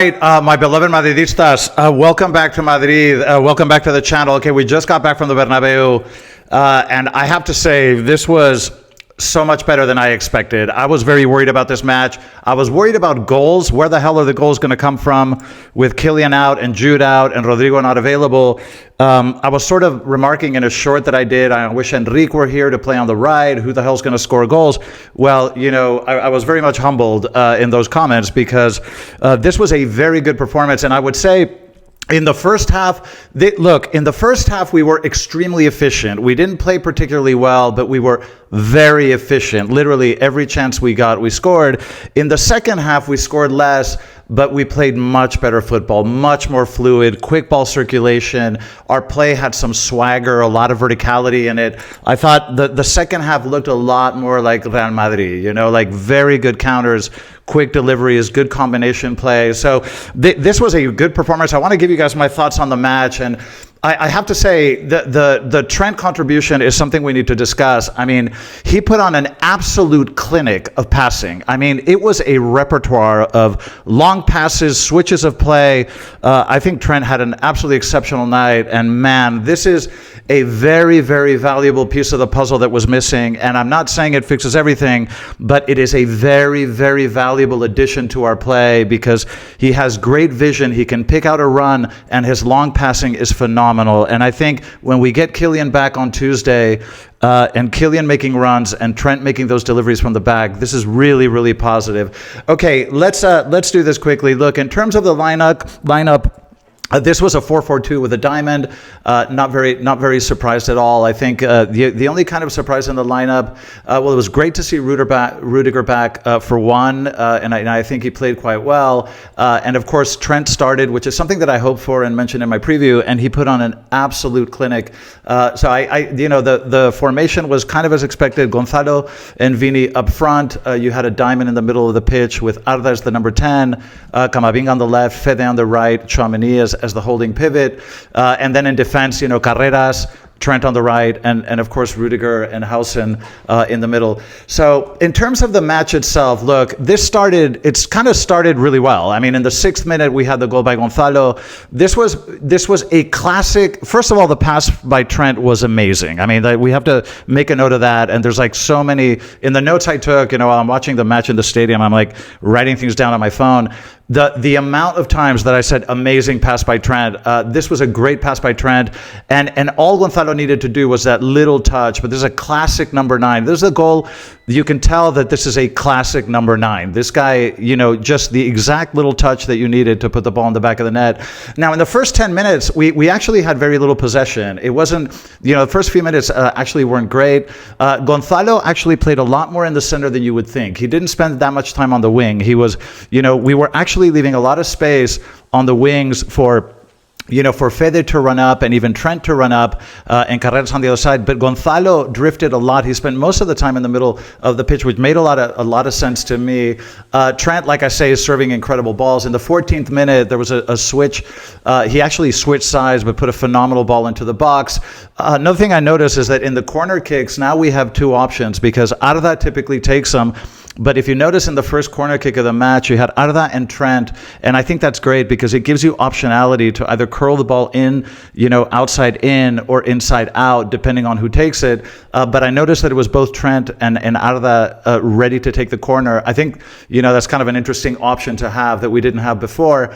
Right, my beloved Madridistas, welcome back to Madrid. Welcome back to the channel. Okay, we just got back from the Bernabeu, and I have to say, this was so much better than I expected. I was very worried about this match. I was worried about goals. Where the hell are the goals going to come from with Kylian out and Jude out and Rodrigo not available? I was sort of remarking in a short that I did, I wish Enrique were here to play on the right. Who the hell's going to score goals? Well, you know, I was very much humbled in those comments because this was a very good performance. And I would say, in the first half, in the first half, we were extremely efficient. We didn't play particularly well, but we were very efficient. Literally every chance we got, we scored. In the second half, we scored less, but we played much better football, much more fluid, quick ball circulation. Our play had some swagger, a lot of verticality in it. I thought the second half looked a lot more like Real Madrid, you know, like very good counters, quick deliveries, good combination play. So this was a good performance. I want to give you guys my thoughts on the match. And I have to say the Trent contribution is something we need to discuss. I mean, he put on an absolute clinic of passing. I mean, it was a repertoire of long passes, switches of play. I think Trent had an absolutely exceptional night. And man, this is a very, very valuable piece of the puzzle that was missing. And I'm not saying it fixes everything, but it is a very, very valuable addition to our play because he has great vision. He can pick out a run, and his long passing is phenomenal. And I think when we get Kylian back on Tuesday, and Kylian making runs and Trent making those deliveries from the back, this is really, really positive. Okay, let's do this quickly. Look, in terms of the lineup. This was a 4-4-2 with a diamond. Not very surprised at all. I think the only kind of surprise in the lineup. Well, it was great to see Rudiger back for one, and I think he played quite well. And of course, Trent started, which is something that I hoped for and mentioned in my preview, and he put on an absolute clinic. So the formation was kind of as expected. Gonzalo and Vini up front. You had a diamond in the middle of the pitch with Arda as the number 10, Camavinga on the left, Fede on the right, Tchouaméni as the holding pivot, and then in defense, you know, Carreras, Trent on the right, and of course Rudiger and Hausen in the middle. So in terms of the match itself, look, it's kind of started really well. I mean, in the 6th minute, we had the goal by Gonzalo. This was a classic. First of all, the pass by Trent was amazing. I mean, we have to make a note of that. And there's like so many, in the notes I took, you know, while I'm watching the match in the stadium, I'm like writing things down on my phone. The amount of times that I said amazing pass by Trent, this was a great pass by Trent, and all Gonzalo needed to do was that little touch. But this is a classic number 9. This is a goal. You can tell that this is a classic number 9. This guy, you know, just the exact little touch that you needed to put the ball in the back of the net. Now, in the first 10 minutes, we actually had very little possession. It wasn't, you know, the first few minutes actually weren't great. Gonzalo actually played a lot more in the center than you would think. He didn't spend that much time on the wing. He was, you know, we were actually leaving a lot of space on the wings for Fede to run up and even Trent to run up and Carreras on the other side. But Gonzalo drifted a lot. He spent most of the time in the middle of the pitch, which made a lot of sense to me. Trent, like I say, is serving incredible balls. In the 14th minute, there was a switch. He actually switched sides, but put a phenomenal ball into the box. Another thing I noticed is that in the corner kicks, now we have 2 options because Arda typically takes them. But if you notice in the first corner kick of the match, you had Arda and Trent, and I think that's great because it gives you optionality to either curl the ball in, you know, outside in or inside out, depending on who takes it. But I noticed that it was both Trent and Arda ready to take the corner. I think, you know, that's kind of an interesting option to have that we didn't have before.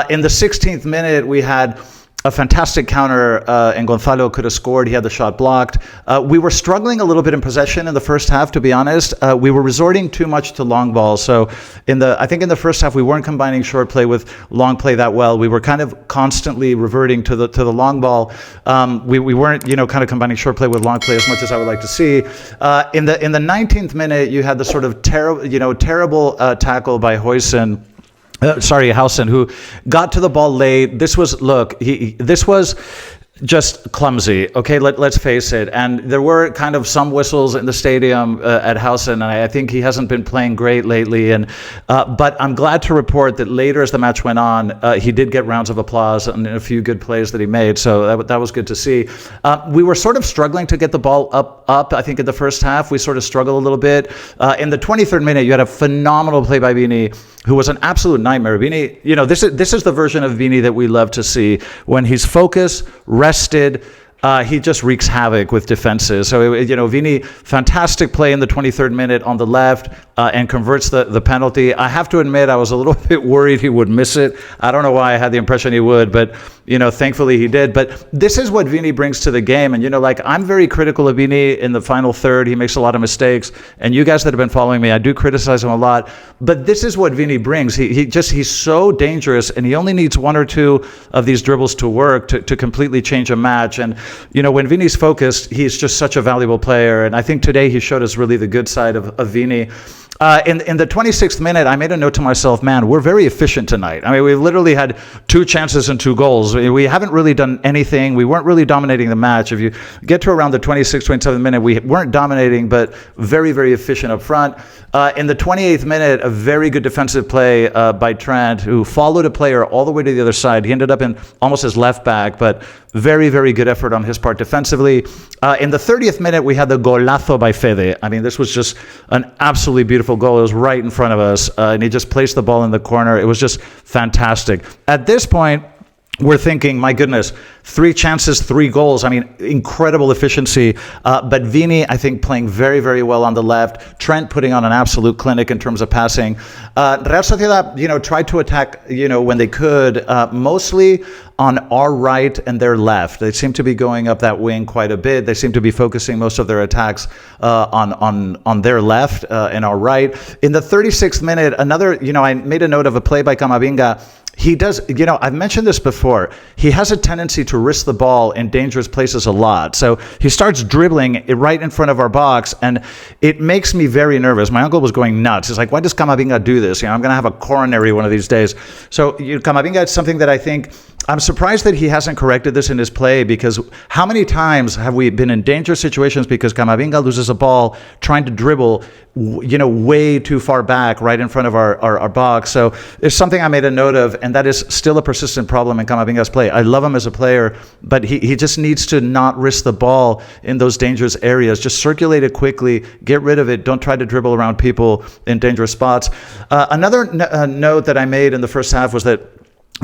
In the 16th minute, we had a fantastic counter, and Gonzalo could have scored. He had the shot blocked. We were struggling a little bit in possession in the first half, to be honest. We were resorting too much to long balls. So I think in the first half, we weren't combining short play with long play that well. We were kind of constantly reverting to the long ball. We weren't, you know, kind of combining short play with long play as much as I would like to see. In the 19th minute, you had the sort of terrible tackle by Hausen, who got to the ball late. This was just clumsy. Okay, let's face it. And there were kind of some whistles in the stadium at Hausen, and I think he hasn't been playing great lately. And but I'm glad to report that later, as the match went on, he did get rounds of applause and a few good plays that he made. So that was good to see. We were sort of struggling to get the ball up. I think in the first half, we sort of struggled a little bit. In the 23rd minute, you had a phenomenal play by Vini. who was an absolute nightmare. Vini, this is the version of Vini that we love to see when he's focused, rested. He just wreaks havoc with defenses. So, Vini, fantastic play in the 23rd minute on the left and converts the penalty. I have to admit, I was a little bit worried he would miss it. I don't know why I had the impression he would, but, thankfully he did. But this is what Vini brings to the game. And, I'm very critical of Vini in the final third. He makes a lot of mistakes. And you guys that have been following me, I do criticize him a lot. But this is what Vini brings. He's so dangerous, and he only needs one or two of these dribbles to work to completely change a match. And, when Vini's focused, he's just such a valuable player. And I think today he showed us really the good side of Vini. In the 26th minute, I made a note to myself, man, we're very efficient tonight. I mean, we literally had 2 chances and 2 goals. We haven't really done anything. We weren't really dominating the match. If you get to around the 26th, 27th minute, we weren't dominating, but very, very efficient up front. In the 28th minute, a very good defensive play by Trent, who followed a player all the way to the other side. He ended up in almost his left back, but very, very good effort on his part defensively. In the 30th minute, we had the golazo by Fede. I mean, this was just an absolutely beautiful goal. It was right in front of us, and he just placed the ball in the corner. It was just fantastic. At this point, we're thinking, my goodness, 3 chances, 3 goals. I mean, incredible efficiency. But Vini, I think, playing very, very well on the left. Trent putting on an absolute clinic in terms of passing. Real Sociedad, tried to attack, when they could, mostly on our right and their left. They seem to be going up that wing quite a bit. They seem to be focusing most of their attacks on their left and our right. In the 36th minute, another, I made a note of a play by Camavinga. He does, I've mentioned this before. He has a tendency to risk the ball in dangerous places a lot. So he starts dribbling it right in front of our box, and it makes me very nervous. My uncle was going nuts. He's like, why does Camavinga do this? I'm going to have a coronary one of these days. So Camavinga is something that I think, I'm surprised that he hasn't corrected this in his play, because how many times have we been in dangerous situations because Camavinga loses a ball trying to dribble, way too far back right in front of our box. So it's something I made a note of, and that is still a persistent problem in Camavinga's play. I love him as a player, but he just needs to not risk the ball in those dangerous areas. Just circulate it quickly, get rid of it. Don't try to dribble around people in dangerous spots. Another note that I made in the first half was that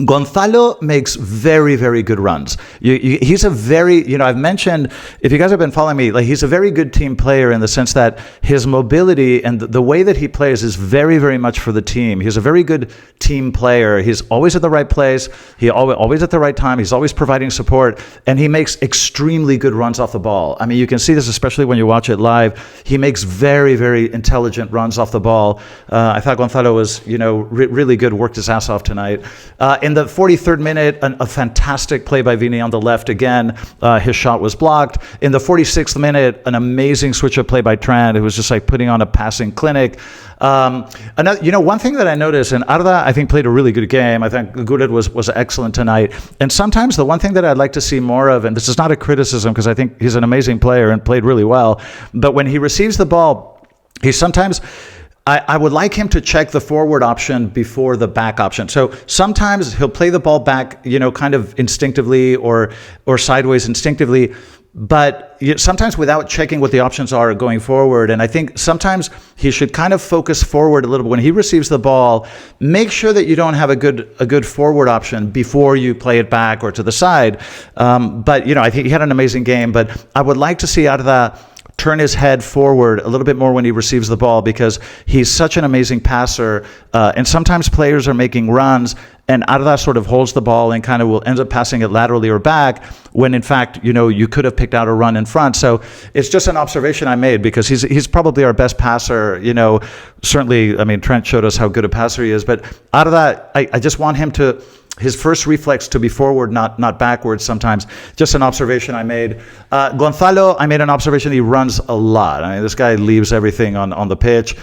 Gonzalo makes very, very good runs. He's a very, I've mentioned, if you guys have been following me, he's a very good team player in the sense that his mobility and the way that he plays is very, very much for the team. He's a very good team player. He's always at the right place. He always at the right time. He's always providing support, and he makes extremely good runs off the ball. I mean, you can see this especially when you watch it live. He makes very, very intelligent runs off the ball. I thought Gonzalo was, really good, worked his ass off tonight. In the 43rd minute, a fantastic play by Vini on the left again. His shot was blocked. In the 46th minute, an amazing switch-up play by Trent. It was just like putting on a passing clinic. Another, one thing that I noticed, and Arda, I think, played a really good game. I think Gullit was excellent tonight. And sometimes the one thing that I'd like to see more of, and this is not a criticism because I think he's an amazing player and played really well, but when he receives the ball, he sometimes... I would like him to check the forward option before the back option. So sometimes he'll play the ball back, kind of instinctively or sideways instinctively, but sometimes without checking what the options are going forward. And I think sometimes he should kind of focus forward a little bit. When he receives the ball, make sure that you don't have a good forward option before you play it back or to the side. But I think he had an amazing game, but I would like to see Arda turn his head forward a little bit more when he receives the ball, because he's such an amazing passer. And sometimes players are making runs and Arda sort of holds the ball and kind of will end up passing it laterally or back when in fact, you could have picked out a run in front. So it's just an observation I made, because he's probably our best passer. Certainly, I mean, Trent showed us how good a passer he is, but Arda, I just want him to, his first reflex to be forward, not backwards sometimes. Just an observation I made. Gonzalo, I made an observation. He runs a lot. I mean, this guy leaves everything on the pitch.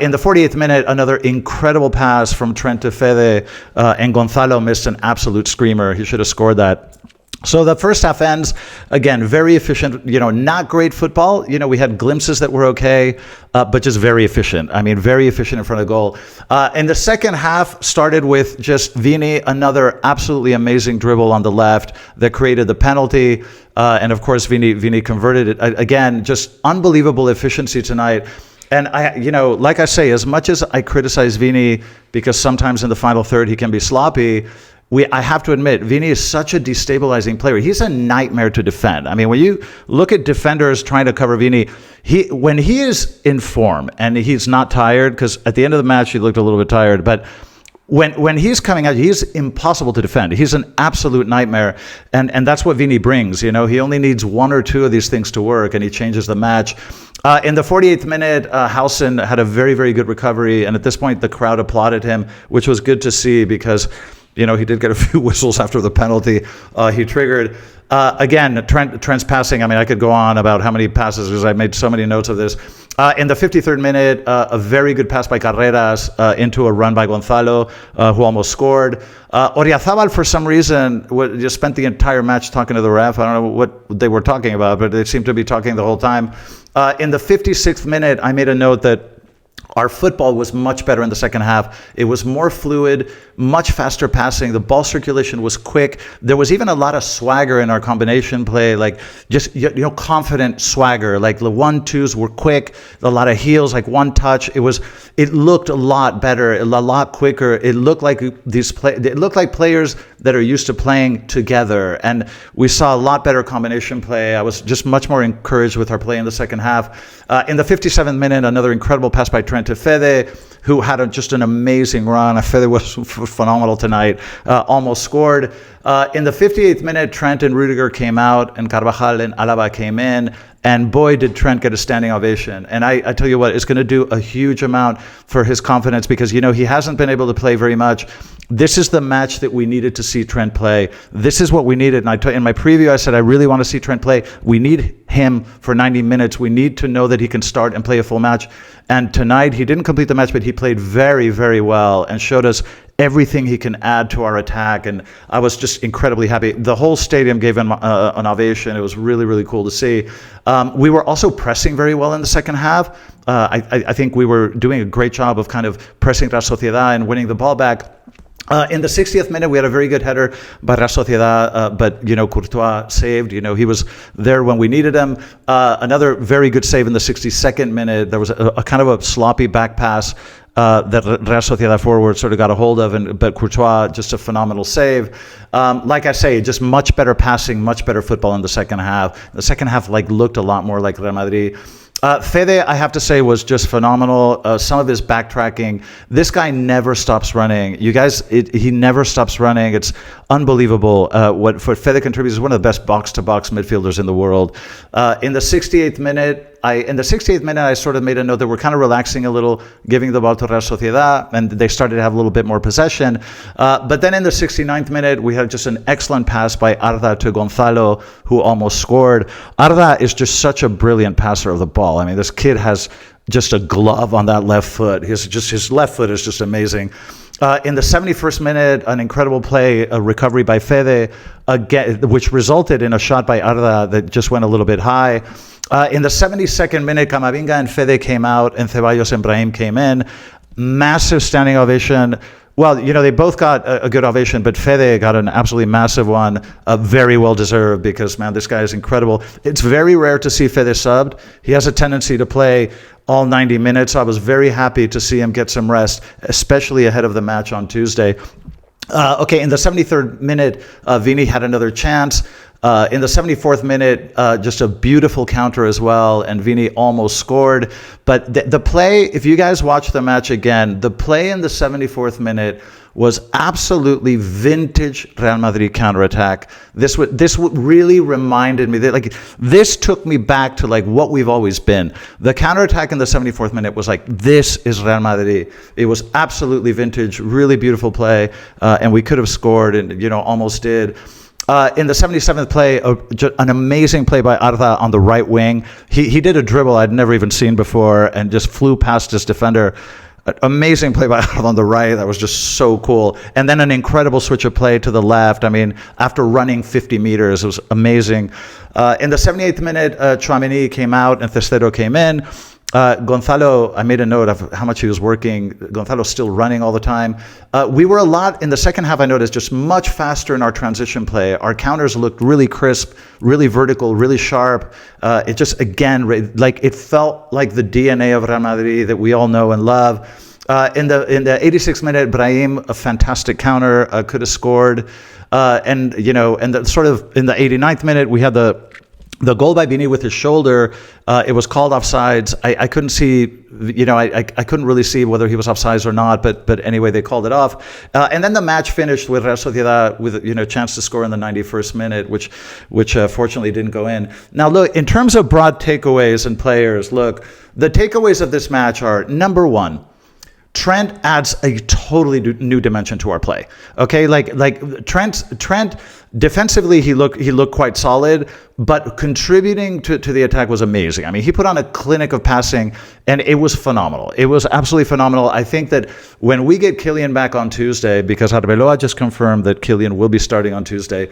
In the 48th minute, another incredible pass from Trent to Fede, and Gonzalo missed an absolute screamer. He should have scored that. So the first half ends, again, very efficient, not great football. We had glimpses that were okay, but just very efficient. I mean, very efficient in front of goal. And the second half started with just Vini, another absolutely amazing dribble on the left that created the penalty. And of course, Vini converted it. Again, just unbelievable efficiency tonight. And like I say, as much as I criticize Vini because sometimes in the final third he can be sloppy, I have to admit, Vini is such a destabilizing player. He's a nightmare to defend. I mean, when you look at defenders trying to cover Vini, when he is in form and he's not tired, because at the end of the match he looked a little bit tired, but when he's coming out, he's impossible to defend. He's an absolute nightmare, and that's what Vini brings. He only needs one or two of these things to work, and he changes the match. In the 48th minute, Housen had a very, very good recovery, and at this point the crowd applauded him, which was good to see because he did get a few whistles after the penalty he triggered. Again, Trent's passing. I mean, I could go on about how many passes because I made so many notes of this. In the 53rd minute, a very good pass by Carreras into a run by Gonzalo, who almost scored. Oriazabal, for some reason, just spent the entire match talking to the ref. I don't know what they were talking about, but they seemed to be talking the whole time. In the 56th minute, I made a note that our football was much better in the second half. It was more fluid, much faster passing. The ball circulation was quick. There was even a lot of swagger in our combination play, like just confident swagger. Like the 1-2s were quick, a lot of heels, like one touch. It looked a lot better, a lot quicker. It looked like players that are used to playing together, and we saw a lot better combination play. I was just much more encouraged with our play in the second half. In the 57th minute, another incredible pass by Trent to Fede, who had just an amazing run. Fede was phenomenal tonight, almost scored. In the 58th minute, Trent and Rudiger came out, and Carvajal and Alaba came in, and boy, did Trent get a standing ovation. And I tell you what, it's going to do a huge amount for his confidence because, he hasn't been able to play very much. This is the match that we needed to see Trent play. This is what we needed. And in my preview, I said, I really want to see Trent play. We need him for 90 minutes. We need to know that he can start and play a full match. And tonight, he didn't complete the match, but he played very, very well and showed us everything he can add to our attack. And I was just incredibly happy. The whole stadium gave him an ovation. It was really, really cool to see. We were also pressing very well in the second half. I think we were doing a great job of kind of pressing Real Sociedad and winning the ball back. In the 60th minute, we had a very good header by Real Sociedad, but, Courtois saved. He was there when we needed him. Another very good save in the 62nd minute. There was a kind of a sloppy back pass that Real Sociedad forward sort of got a hold of, but Courtois, just a phenomenal save. Like I say, just much better passing, much better football in the second half. The second half looked a lot more like Real Madrid. Fede, I have to say, was just phenomenal. Some of his backtracking. This guy never stops running. You guys, he never stops running. It's unbelievable what Fede contributes. He's one of the best box-to-box midfielders in the world. In the 68th minute, I sort of made a note that we're kind of relaxing a little, giving the ball to Real Sociedad, and they started to have a little bit more possession. But then in the 69th minute, we had just an excellent pass by Arda to Gonzalo, who almost scored. Arda is just such a brilliant passer of the ball. I mean, this kid has just a glove on that left foot. His left foot is just amazing. In the 71st minute, an incredible play, a recovery by Fede, again, which resulted in a shot by Arda that just went a little bit high. In the 72nd minute, Camavinga and Fede came out, and Ceballos and Brahim came in. Massive standing ovation. Well, they both got a good ovation, but Fede got an absolutely massive one, very well deserved because, man, this guy is incredible. It's very rare to see Fede subbed. He has a tendency to play all 90 minutes. So I was very happy to see him get some rest, especially ahead of the match on Tuesday. In the 73rd minute, Vini had another chance. In the 74th minute, just a beautiful counter as well, and Vini almost scored. But the play, if you guys watch the match again, the play in the 74th minute was absolutely vintage Real Madrid counterattack. This really reminded me that this took me back to what we've always been. The counterattack in the 74th minute was this is Real Madrid. It was absolutely vintage, really beautiful play, and we could have scored and almost did. In the 77th play, an amazing play by Arda on the right wing. He did a dribble I'd never even seen before and just flew past his defender. Amazing play by Arda on the right. That was just so cool. And then an incredible switch of play to the left. I mean, after running 50 meters, it was amazing. In the 78th minute, Tchouaméni came out and Cestedo came in. Gonzalo, I made a note of how much he was working. Gonzalo's still running all the time. We were a lot in the second half, I noticed, just much faster in our transition play. Our counters looked really crisp, really vertical, really sharp. It just, again, like it felt like the DNA of Real Madrid that we all know and love. In the 86th minute, Brahim, a fantastic counter, could have scored. And the sort of in the 89th minute, we had the goal by Vini with his shoulder. It was called offsides. I couldn't see, I couldn't really see whether he was offsides or not, but anyway, they called it off. And then the match finished with Real Sociedad with, a chance to score in the 91st minute, which fortunately didn't go in. Now, look, in terms of broad takeaways and players, look, the takeaways of this match are, number one, Trent adds a totally new dimension to our play. Okay, like Trent defensively he looked quite solid, but contributing to the attack was amazing. I mean, he put on a clinic of passing, and it was phenomenal. It was absolutely phenomenal. I think that when we get Kylian back on Tuesday, because Arbeloa just confirmed that Kylian will be starting on Tuesday,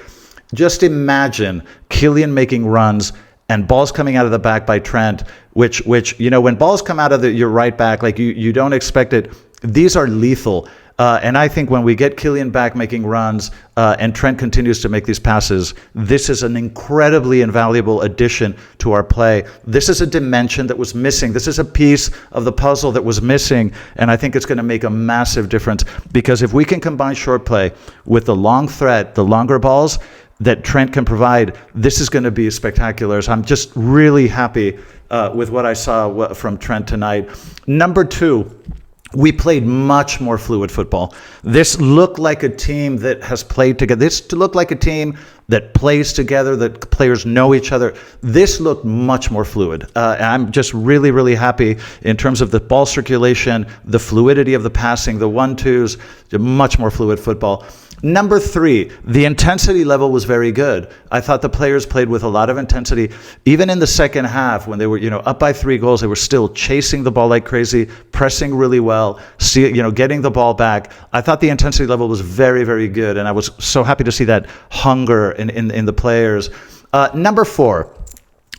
just imagine Kylian making runs and balls coming out of the back by Trent, which when balls come out of your right back, like you don't expect it. These are lethal. And I think when we get Kylian back making runs and Trent continues to make these passes, this is an incredibly invaluable addition to our play. This is a dimension that was missing. This is a piece of the puzzle that was missing. And I think it's going to make a massive difference, because if we can combine short play with the long threat, the longer balls that Trent can provide, this is going to be spectacular. So I'm just really happy with what I saw from Trent tonight. Number two, we played much more fluid football. This looked like a team that has played together. This looked like a team that plays together, that players know each other. This looked much more fluid. I'm just really, really happy in terms of the ball circulation, the fluidity of the passing, the 1-2s, much more fluid football. Number three, the intensity level was very good. I thought the players played with a lot of intensity. Even in the second half, when they were, up by 3 goals, they were still chasing the ball like crazy, pressing really well, getting the ball back. I thought the intensity level was very, very good, and I was so happy to see that hunger in the players. Number four,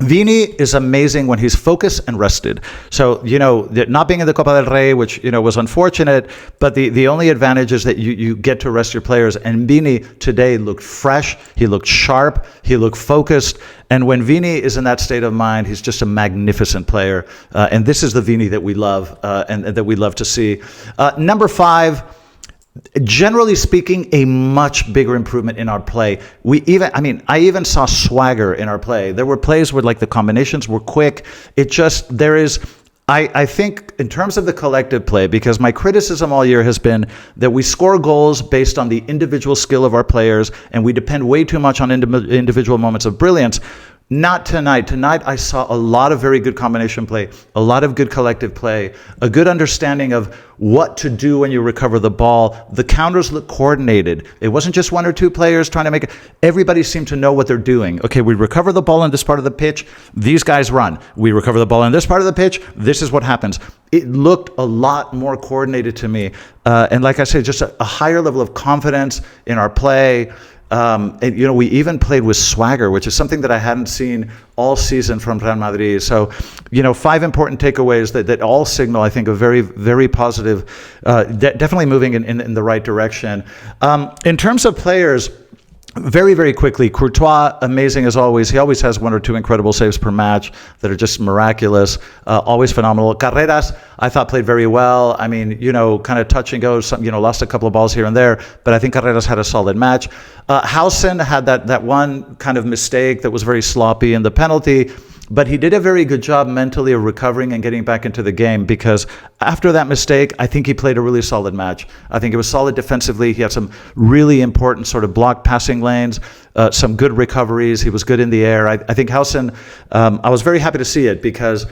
Vini is amazing when he's focused and rested. So, not being in the Copa del Rey, which, was unfortunate, but the only advantage is that you get to rest your players. And Vini today looked fresh, he looked sharp, he looked focused. And when Vini is in that state of mind, he's just a magnificent player. And this is the Vini that we love and that we love to see. Number five, generally speaking, a much bigger improvement in our play. I even saw swagger in our play. There were plays where the combinations were quick. I think in terms of the collective play, because my criticism all year has been that we score goals based on the individual skill of our players, and we depend way too much on individual moments of brilliance. Not tonight. Tonight, I saw a lot of very good combination play, a lot of good collective play, a good understanding of what to do when you recover the ball. The counters look coordinated. It wasn't just 1 or 2 players trying to make it. Everybody seemed to know what they're doing. Okay, we recover the ball in this part of the pitch. These guys run. We recover the ball in this part of the pitch. This is what happens. It looked a lot more coordinated to me. And like I said, just a higher level of confidence in our play. We even played with swagger, which is something that I hadn't seen all season from Real Madrid. So, 5 important takeaways that all signal, I think, a very, very positive, definitely moving in the right direction. In terms of players, very, very quickly, Courtois, amazing as always. He always has 1 or 2 incredible saves per match that are just miraculous, always phenomenal. Carreras, I thought, played very well. I mean, kind of touch and go, lost a couple of balls here and there, but I think Carreras had a solid match. Howson had that one kind of mistake that was very sloppy in the penalty, but he did a very good job mentally of recovering and getting back into the game, because after that mistake, I think he played a really solid match. I think it was solid defensively. He had some really important sort of block passing lanes, some good recoveries. He was good in the air. I think Howson, I was very happy to see it, because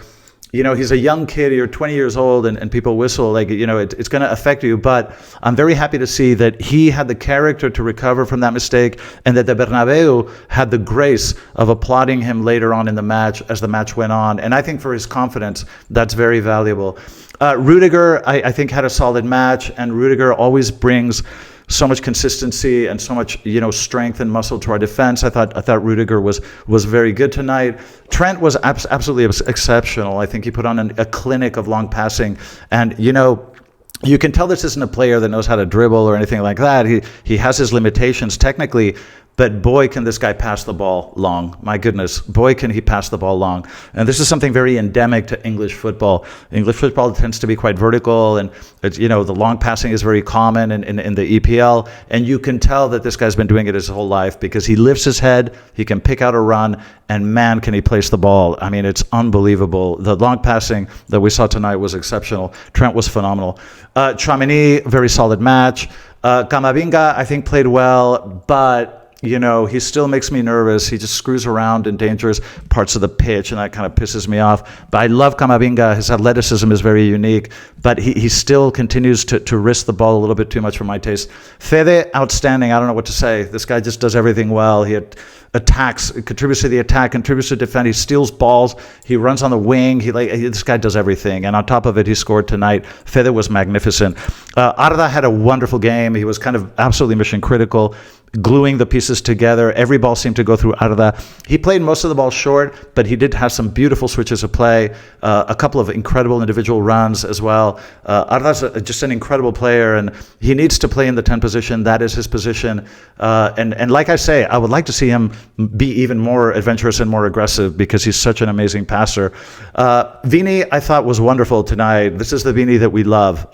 he's a young kid, you're 20 years old, and people whistle, it's going to affect you. But I'm very happy to see that he had the character to recover from that mistake, and that the Bernabeu had the grace of applauding him later on in the match as the match went on. And I think for his confidence, that's very valuable. Rudiger, I think, had a solid match, and Rudiger always brings so much consistency and so much, strength and muscle to our defense. I thought Rudiger was very good tonight. Trent was absolutely exceptional. I think he put on a clinic of long passing, and you can tell this isn't a player that knows how to dribble or anything like that. He has his limitations technically, but boy, can this guy pass the ball long. My goodness, boy, can he pass the ball long. And this is something very endemic to English football. English football tends to be quite vertical, and the long passing is very common in the EPL. And you can tell that this guy's been doing it his whole life, because he lifts his head, he can pick out a run, and man, can he place the ball. I mean, it's unbelievable. The long passing that we saw tonight was exceptional. Trent was phenomenal. Tchouaméni, very solid match. Camavinga, I think, played well, but he still makes me nervous. He just screws around in dangerous parts of the pitch, and that kind of pisses me off. But I love Camavinga. His athleticism is very unique, but he still continues to risk the ball a little bit too much for my taste. Fede, outstanding. I don't know what to say. This guy just does everything well. He attacks, contributes to the attack, contributes to defend. He steals balls. He runs on the wing. This guy does everything. And on top of it, he scored tonight. Fede was magnificent. Arda had a wonderful game. He was kind of absolutely mission critical, gluing the pieces together. Every ball seemed to go through Arda. He played most of the ball short, but he did have some beautiful switches of play, a couple of incredible individual runs as well. Arda's just an incredible player, and he needs to play in the 10 position. That is his position. And like I say, I would like to see him be even more adventurous and more aggressive, because he's such an amazing passer. Vini, I thought, was wonderful tonight. This is the Vini that we love.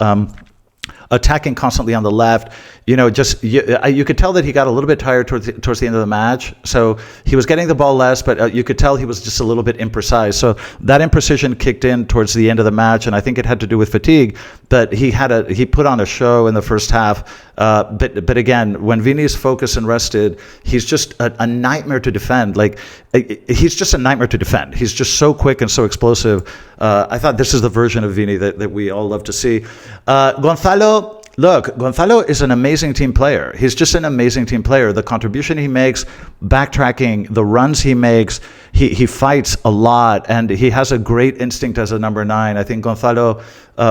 Attacking constantly on the left, you could tell that he got a little bit tired towards the end of the match. So he was getting the ball less, but you could tell he was just a little bit imprecise. So that imprecision kicked in towards the end of the match, and I think it had to do with fatigue. But he put on a show in the first half. But again, when Vini's focused and rested, he's just a nightmare to defend. He's just a nightmare to defend. He's just so quick and so explosive. I thought this is the version of Vini that we all love to see. Gonzalo is an amazing team player. He's just an amazing team player. The contribution he makes, backtracking, the runs he makes, he fights a lot, and he has a great instinct as a number 9. I think Gonzalo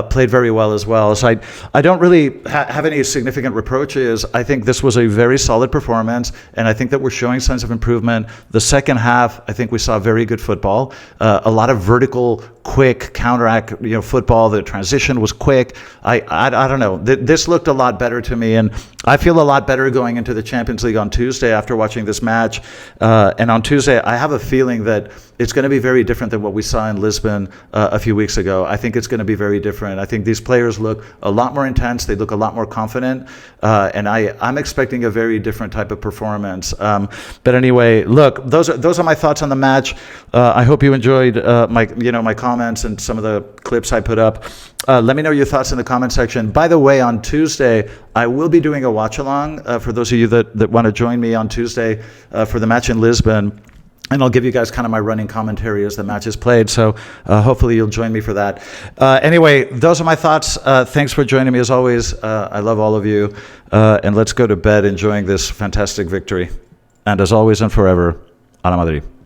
played very well as well. So I don't really have any significant reproaches. I think this was a very solid performance, and I think that we're showing signs of improvement. The second half, I think we saw very good football, a lot of vertical, quick counteract, football. The transition was quick. I don't know. This looked a lot better to me, and I feel a lot better going into the Champions League on Tuesday after watching this match. And on Tuesday, I have a feeling that it's going to be very different than what we saw in Lisbon a few weeks ago. I think it's going to be very different. I think these players look a lot more intense. They look a lot more confident. And I'm expecting a very different type of performance. But anyway, look, those are my thoughts on the match. I hope you enjoyed my comments and some of the clips I put up. Let me know your thoughts in the comment section. By the way, on Tuesday, I will be doing a watch-along for those of you that want to join me on Tuesday for the match in Lisbon. And I'll give you guys kind of my running commentary as the match is played. So hopefully you'll join me for that. Anyway, those are my thoughts. Thanks for joining me as always. I love all of you. And let's go to bed enjoying this fantastic victory. And as always and forever, a la Madrid.